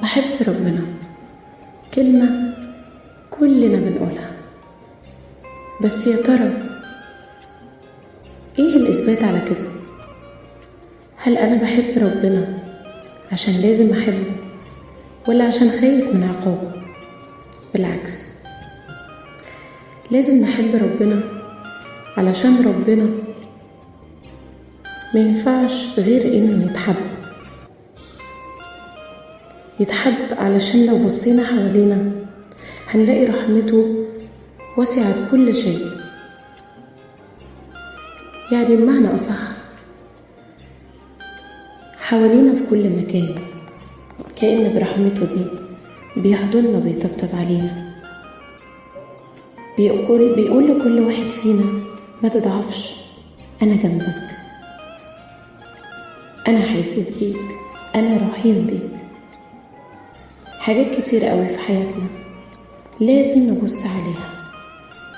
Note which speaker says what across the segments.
Speaker 1: بحب ربنا، كلمة كلنا بنقولها، بس يا ترى ايه الإثبات على كده؟ هل أنا بحب ربنا عشان لازم أحبه ولا عشان خايف من عقابه؟ بالعكس، لازم نحب ربنا علشان ربنا ما ينفعش غير إنه يتحب علشان لو بصينا حوالينا هنلاقي رحمته وسعت كل شيء. يعني بمعنى أصح حوالينا في كل مكان، كأن برحمته دي بيحضننا وبيطبطب علينا، بيقول لكل واحد فينا ما تضعفش، أنا جنبك، أنا حاسس بيك، أنا رحيم بيك. حاجات كتير قوي في حياتنا لازم نبص عليها،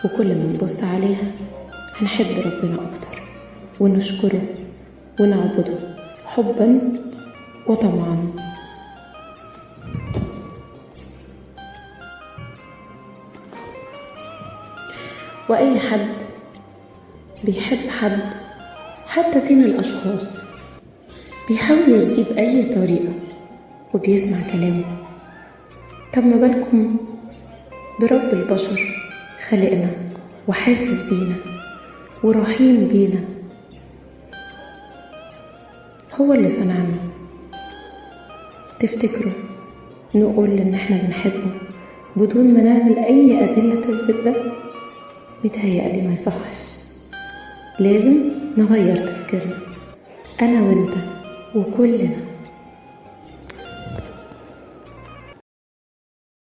Speaker 1: وكل ما نبص عليها هنحب ربنا أكتر ونشكره ونعبده حبا وطمعا. وأي حد بيحب حد حتى فين الأشخاص بيحاول يرضيه بأي طريقة وبيسمع كلامه. طب ما بالكم برب البشر، خلقنا وحاسس بينا ورحيم بينا، هو اللي صنعنا. تفتكروا نقول إن احنا بنحبه بدون ما نعمل أي أدلة تثبت ده؟ بيتهيألي ما يصحش. لازم نغير تفكيرنا، أنا وإنت وكلنا.